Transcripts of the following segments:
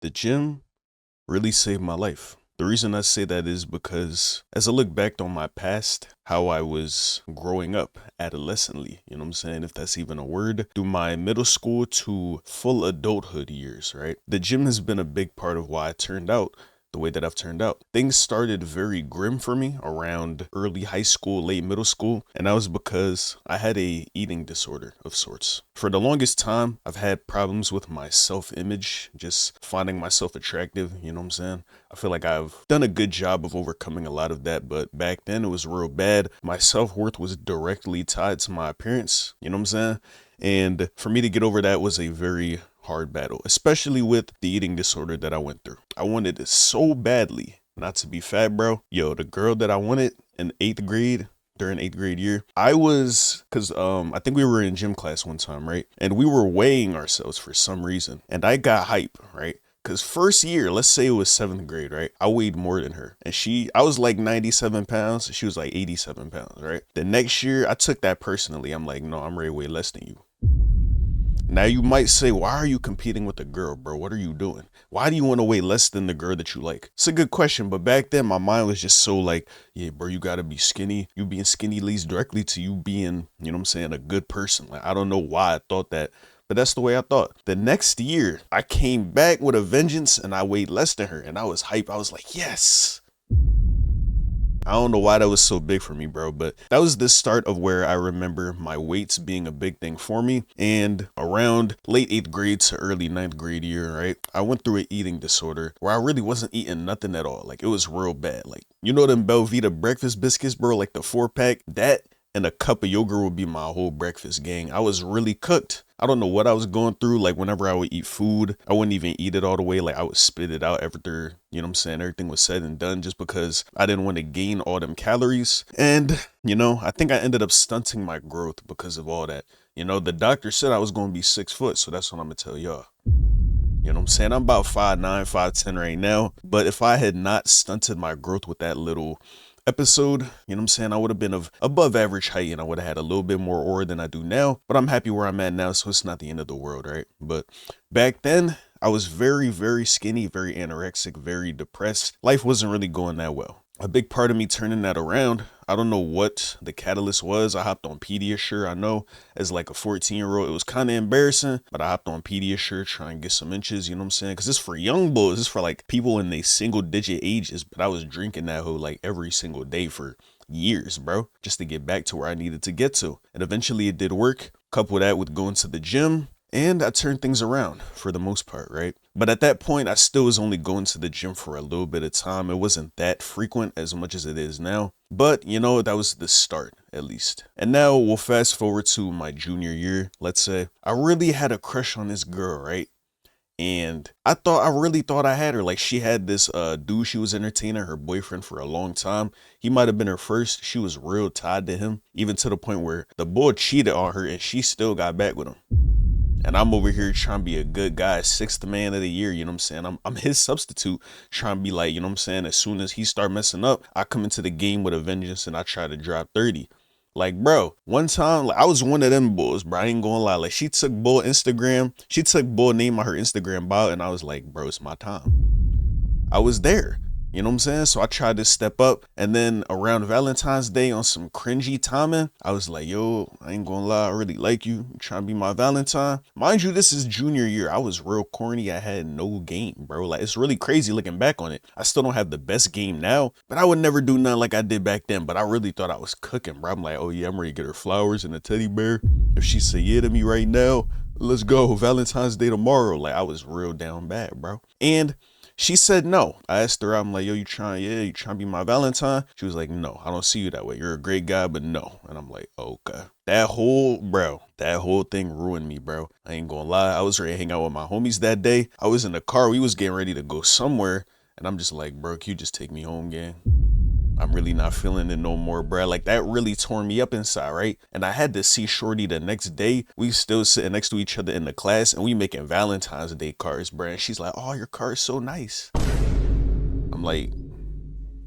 The gym really saved my life. The reason I say that is because as I look back on my past, how I was growing up adolescently, you know what I'm saying? If that's even a word, through my middle school to full adulthood years, right? The gym has been a big part of why I turned out the way that I've turned out. Things started very grim for me around early high school, late middle school, and that was because I had a eating disorder of sorts. For the longest time, I've had problems with my self-image, just finding myself attractive, you know what I'm saying? I feel like I've done a good job of overcoming a lot of that, but back then it was real bad. My self-worth was directly tied to my appearance, you know what I'm saying? And for me to get over that was a very hard battle, especially with the eating disorder that I went through. I wanted it so badly not to be fat, bro. Yo, the girl that I wanted in eighth grade, during eighth grade year, I think we were in gym class one time, right? And we were weighing ourselves for some reason. And I got hype, right? Cause first year, let's say it was seventh grade, right? I weighed more than her. And I was like 97 pounds. She was like 87 pounds, right? The next year, I took that personally. I'm like, no, I'm ready to weigh less than you. Now you might say, why are you competing with a girl, bro? What are you doing? Why do you want to weigh less than the girl that you like? It's a good question, but back then my mind was just so like, yeah, bro, you gotta be skinny. You being skinny leads directly to you being, you know what I'm saying, a good person. Like, I don't know why I thought that, but that's the way I thought. The next year, I came back with a vengeance and I weighed less than her and I was hype. I was like, yes. I don't know why that was so big for me, bro, but that was the start of where I remember my weights being a big thing for me. And around late eighth grade to early ninth grade year, right, I went through an eating disorder where I really wasn't eating nothing at all. Like, it was real bad. Like, you know them Belvita breakfast biscuits, bro, like the 4-pack? That and a cup of yogurt would be my whole breakfast, gang. I was really cooked. I don't know what I was going through. Like, whenever I would eat food, I wouldn't even eat it all the way. Like, I would spit it out after, you know what I'm saying, everything was said and done, just because I didn't want to gain all them calories. And, you know, I think I ended up stunting my growth because of all that. You know, the doctor said I was going to be 6 foot, so that's what I'm going to tell y'all. You know what I'm saying? I'm about 5'9", 5'10" right now. But if I had not stunted my growth with that little episode, you know what I'm saying, I would have been of above average height and I would have had a little bit more aura than I do now. But I'm happy where I'm at now, so it's not the end of the world, right? But back then, I was very, very skinny, very anorexic, very depressed. Life wasn't really going that well. A big part of me turning that around, I don't know what the catalyst was. I hopped on Pediasure. I know as like a 14-year-old, it was kind of embarrassing, but I hopped on Pediasure trying to get some inches, you know what I'm saying? Because it's for young boys. It's for like people in their single digit ages. But I was drinking that hoe like every single day for years, bro, just to get back to where I needed to get to. And eventually it did work. Couple that with going to the gym. And I turned things around for the most part, right? But at that point, I still was only going to the gym for a little bit of time. It wasn't that frequent as much as it is now. But, you know, that was the start, at least. And now we'll fast forward to my junior year, let's say. I really had a crush on this girl, right? And I really thought I had her. Like, she had this dude she was entertaining, her boyfriend, for a long time. He might have been her first. She was real tied to him, even to the point where the boy cheated on her and she still got back with him. And I'm over here trying to be a good guy, sixth man of the year, you know what I'm saying? I'm his substitute, trying to be like, you know what I'm saying? As soon as he start messing up, I come into the game with a vengeance and I try to drop 30. Like, bro, one time, like, I was one of them bulls, bro. I ain't gonna lie. Like, she took bull name on her Instagram bio, and I was like, bro, it's my time. I was there. You know what I'm saying? So I tried to step up, and then around Valentine's Day on some cringy timing, I was like, yo, I ain't gonna lie, I really like you. You trying to be my Valentine? Mind you, this is junior year. I was real corny. I had no game, bro. Like, it's really crazy looking back on it. I still don't have the best game now, but I would never do nothing like I did back then. But I really thought I was cooking, bro. I'm like, oh yeah, I'm ready to get her flowers and a teddy bear. If she say yeah to me right now, let's go. Valentine's Day tomorrow. Like, I was real down bad, bro. And she said no. I asked her, I'm like, yo, you trying to be my Valentine? She was like, no, I don't see you that way. You're a great guy, but no. And I'm like, okay. That whole thing ruined me, bro. I ain't gonna lie. I was ready to hang out with my homies that day. I was in the car. We was getting ready to go somewhere. And I'm just like, bro, can you just take me home, gang? I'm really not feeling it no more, bro. Like, that really tore me up inside, right? And I had to see Shorty the next day. We still sitting next to each other in the class and we making Valentine's Day cards, bro. And she's like, oh, your card's so nice. I'm like,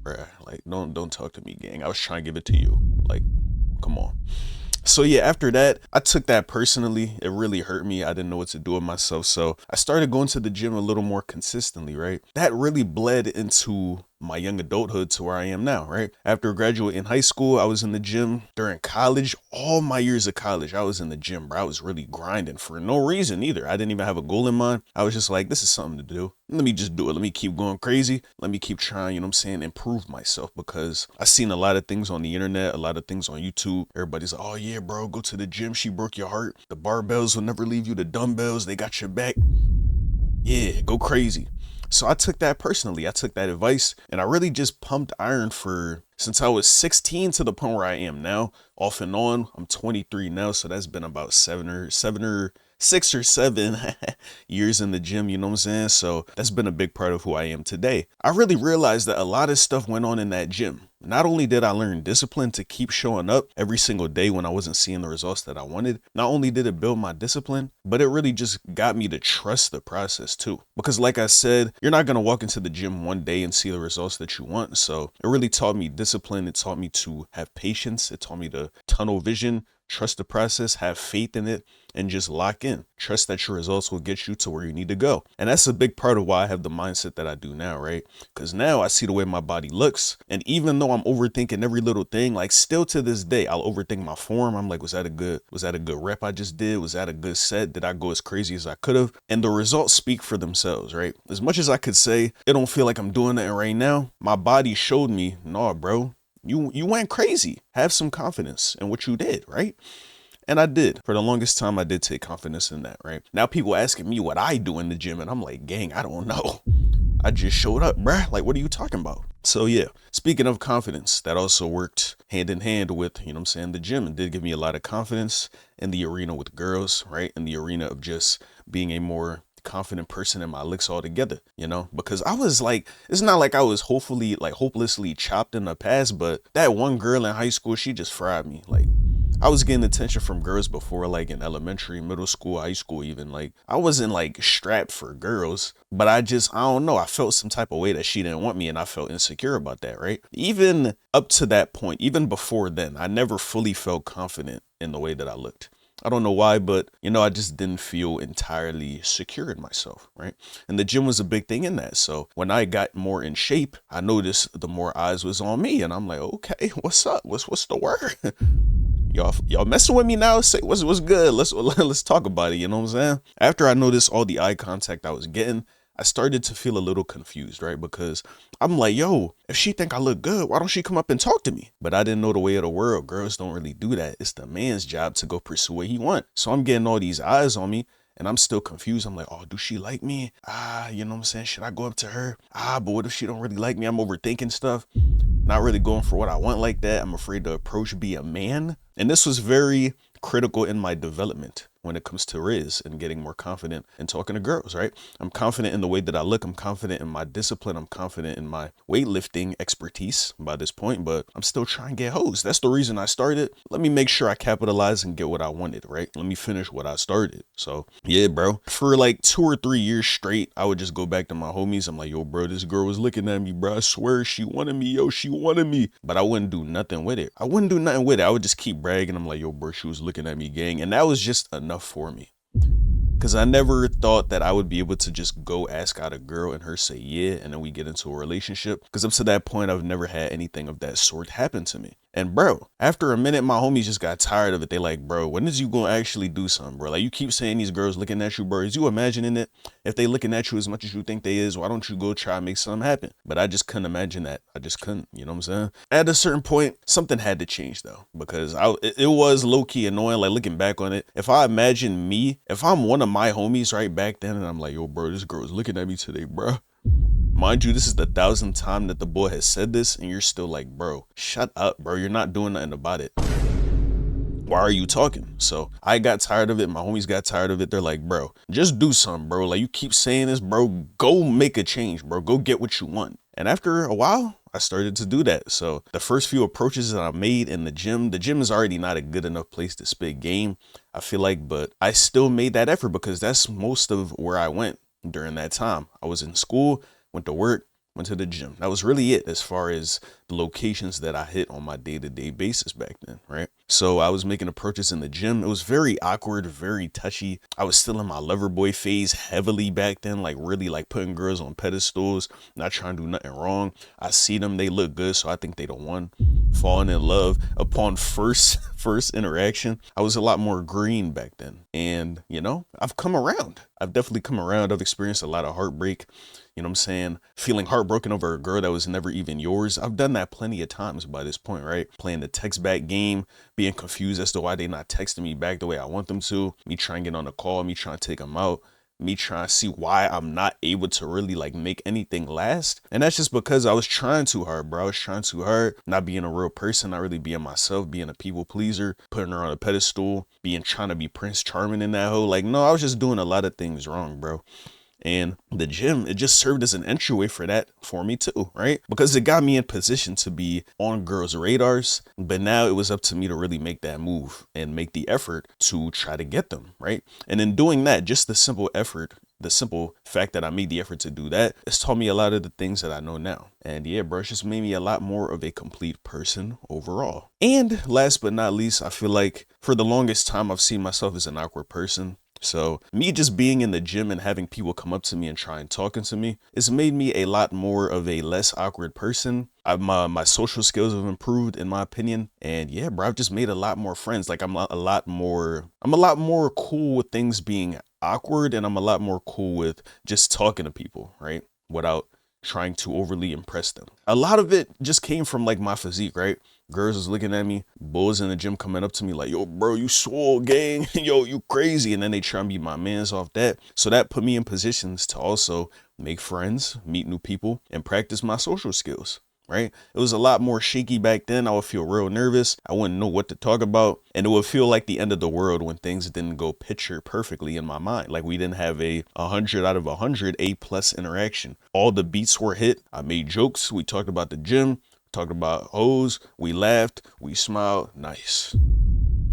bro, like, don't talk to me, gang. I was trying to give it to you. Like, come on. So yeah, after that, I took that personally. It really hurt me. I didn't know what to do with myself. So I started going to the gym a little more consistently, right? That really bled into my young adulthood to where I am now, right? After graduating high school, I was in the gym. During college, all my years of college, I was in the gym, bro. I was really grinding for no reason either. I didn't even have a goal in mind. I was just like, this is something to do. Let me just do it. Let me keep going crazy. Let me keep trying, you know what I'm saying, improve myself, because I've seen a lot of things on the internet, a lot of things on YouTube. Everybody's like, oh yeah, bro, go to the gym. She broke your heart. The barbells will never leave you. The dumbbells, they got your back. Yeah, go crazy. So I took that personally. I took that advice and I really just pumped iron for since I was 16 to the point where I am now, off and on. I'm 23 now, so that's been about 6 or 7 years in the gym, you know what I'm saying? So that's been a big part of who I am today. I really realized that a lot of stuff went on in that gym. Not only did I learn discipline to keep showing up every single day when I wasn't seeing the results that I wanted, not only did it build my discipline, but it really just got me to trust the process too. Because like I said, you're not going to walk into the gym one day and see the results that you want. So it really taught me discipline. It taught me to have patience. It taught me to tunnel vision, trust the process, have faith in it, and just lock in. Trust that your results will get you to where you need to go. And that's a big part of why I have the mindset that I do now, right? Because now I see the way my body looks. And even though I'm overthinking every little thing, like still to this day, I'll overthink my form. I'm like, was that a good rep I just did? Was that a good set? Did I go as crazy as I could have? And the results speak for themselves, right? As much as I could say, it don't feel like I'm doing it right now, my body showed me, no, bro, you went crazy. Have some confidence in what you did, right? And I did. For the longest time, I did take confidence in that, right? Now people asking me what I do in the gym, and I'm like, gang, I don't know. I just showed up, bruh. Like, what are you talking about? So yeah, speaking of confidence, that also worked hand in hand with, you know what I'm saying, the gym, and did give me a lot of confidence in the arena with girls, right? In the arena of just being a more confident person in my looks altogether, you know, because I was like, it's not like I was hopelessly chopped in the past, but that one girl in high school, she just fried me. Like, I was getting attention from girls before, like in elementary, middle school, high school, even. Like, I wasn't like strapped for girls, but I don't know. I felt some type of way that she didn't want me, and I felt insecure about that, right? Even up to that point, even before then, I never fully felt confident in the way that I looked. I don't know why, but you know, I just didn't feel entirely secure in myself, right? And the gym was a big thing in that. So when I got more in shape, I noticed the more eyes was on me, and I'm like, okay, what's up? What's the word? Y'all messing with me now? Say what's good. Let's talk about it. You know what I'm saying? After I noticed all the eye contact I was getting, I started to feel a little confused, right? Because I'm like, yo, if she think I look good, why don't she come up and talk to me? But I didn't know the way of the world. Girls don't really do that. It's the man's job to go pursue what he want. So I'm getting all these eyes on me, and I'm still confused. I'm like, oh, do she like me? You know what I'm saying? Should I go up to her? But what if she don't really like me? I'm overthinking stuff. Not really going for what I want like that. I'm afraid to approach be a man. And this was very critical in my development when it comes to Riz and getting more confident and talking to girls, right? I'm confident in the way that I look. I'm confident in my discipline. I'm confident in my weightlifting expertise by this point, but I'm still trying to get hoes. That's the reason I started. Let me make sure I capitalize and get what I wanted, right? Let me finish what I started. So yeah, bro, for like 2 or 3 years straight, I would just go back to my homies. I'm like, yo, bro, this girl was looking at me, bro. I swear she wanted me. Yo, she wanted me, but I wouldn't do nothing with it. I would just keep bragging. I'm like, yo, bro, she was looking at me, gang. And that was just enough for me. Because I never thought that I would be able to just go ask out a girl and her say yeah, and then we get into a relationship. Because up to that point, I've never had anything of that sort happen to me. And bro, after a minute, my homies just got tired of it. They like, bro, when is you gonna actually do something, bro? Like, you keep saying these girls looking at you, bro. Is you imagining it? If they looking at you as much as you think they is, why don't you go try and make something happen? But I just couldn't imagine that. I just couldn't, you know what I'm saying? At a certain point, something had to change though, because it was low key annoying. Like, looking back on it, if I imagine me, if I'm one of my homies right back then, and I'm like, yo, bro, this girl is looking at me today, bro. Mind you, this is the 1,000th time that the boy has said this, and you're still like, bro, shut up, bro. You're not doing nothing about it. Why are you talking? So I got tired of it. My homies got tired of it. They're like, bro, just do something, bro. Like, you keep saying this, bro. Go make a change, bro. Go get what you want. And after a while, I started to do that. So the first few approaches that I made in the gym is already not a good enough place to spit game, I feel like, but I still made that effort because that's most of where I went during that time. I was in school, went to work, went to the gym. That was really it as far as the locations that I hit on my day-to-day basis back then, right? So I was making approaches in the gym. It was very awkward, very touchy. I was still in my lover boy phase heavily back then, like really like putting girls on pedestals, not trying to do nothing wrong. I see them, they look good, so I think they the one. Falling in love upon first interaction. I was a lot more green back then. And, you know, I've come around. I've definitely come around. I've experienced a lot of heartbreak. You know what I'm saying? Feeling heartbroken over a girl that was never even yours. I've done that plenty of times by this point, right? Playing the text back game, being confused as to why they not texting me back the way I want them to. Me trying to get on a call, me trying to take them out. Me trying to see why I'm not able to really like make anything last. And that's just because I was trying too hard, bro. I was trying too hard, not being a real person, not really being myself, being a people pleaser, putting her on a pedestal, trying to be Prince Charming in that hoe. Like, no, I was just doing a lot of things wrong, bro. And the gym, it just served as an entryway for that for me too, right? Because it got me in position to be on girls' radars. But now it was up to me to really make that move and make the effort to try to get them, right? And in doing that, just the simple effort, the simple fact that I made the effort to do that, it's taught me a lot of the things that I know now. And yeah, bro, it's just made me a lot more of a complete person overall. And last but not least, I feel like for the longest time, I've seen myself as an awkward person. So me just being in the gym and having people come up to me and try and talking to me, it's made me a lot more of a less awkward person. My social skills have improved in my opinion. And yeah, bro, I've just made a lot more friends. Like I'm a lot more cool with things being awkward, and I'm a lot more cool with just talking to people, right? Without trying to overly impress them. A lot of it just came from like my physique, right? Girls was looking at me, bulls in the gym coming up to me like, yo, bro, you swole, gang. Yo, you crazy. And then they try and be my mans off that. So that put me in positions to also make friends, meet new people, and practice my social skills, right? It was a lot more shaky back then. I would feel real nervous. I wouldn't know what to talk about. And it would feel like the end of the world when things didn't go picture perfectly in my mind. Like we didn't have a 100 out of 100 A+ interaction. All the beats were hit. I made jokes. We talked about the gym. Talked about hoes, we laughed, we smiled, nice.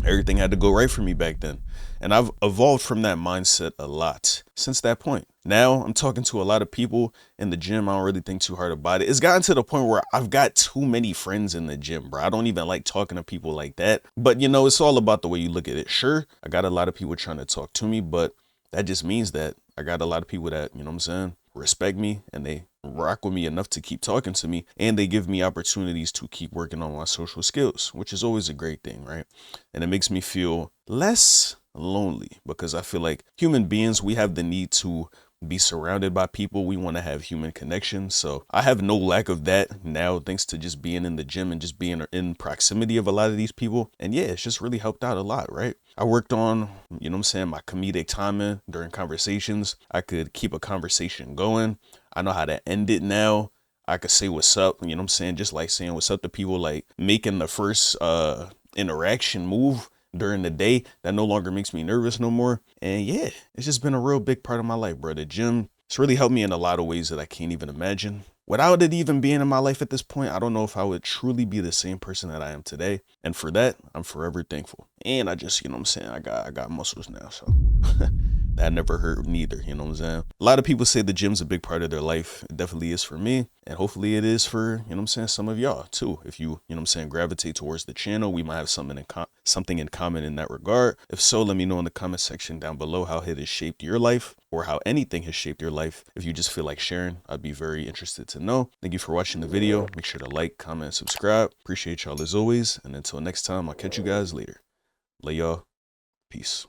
Everything had to go right for me back then. And I've evolved from that mindset a lot since that point. Now I'm talking to a lot of people in the gym. I don't really think too hard about it. It's gotten to the point where I've got too many friends in the gym, bro. I don't even like talking to people like that. But you know, it's all about the way you look at it. Sure, I got a lot of people trying to talk to me, but that just means that I got a lot of people that, you know what I'm saying, respect me, and they rock with me enough to keep talking to me, and they give me opportunities to keep working on my social skills, which is always a great thing, right? And it makes me feel less lonely, because I feel like human beings, we have the need to be surrounded by people. We want to have human connection. So I have no lack of that now, thanks to just being in the gym and just being in proximity of a lot of these people. And yeah, it's just really helped out a lot, right? I worked on, you know what I'm saying, my comedic timing during conversations. I could keep a conversation going. I know how to end it now. I could say what's up, you know what I'm saying? Just like saying what's up to people, like making the first interaction move during the day. That no longer makes me nervous no more. And yeah, it's just been a real big part of my life, bro. The gym, it's really helped me in a lot of ways that I can't even imagine. Without it even being in my life at this point, I don't know if I would truly be the same person that I am today. And for that, I'm forever thankful. And I just, you know what I'm saying, I got muscles now, so that never hurt neither, you know what I'm saying? A lot of people say the gym's a big part of their life. It definitely is for me, and hopefully it is for, you know what I'm saying, some of y'all too. If you know what I'm saying, gravitate towards the channel, we might have something in common in that regard. If so, let me know in the comment section down below how it has shaped your life, or how anything has shaped your life. If you just feel like sharing, I'd be very interested to know. Thank you for watching the video. Make sure to like, comment, and subscribe. Appreciate y'all as always, and until next time, I'll catch you guys later. Lay y'all. Peace.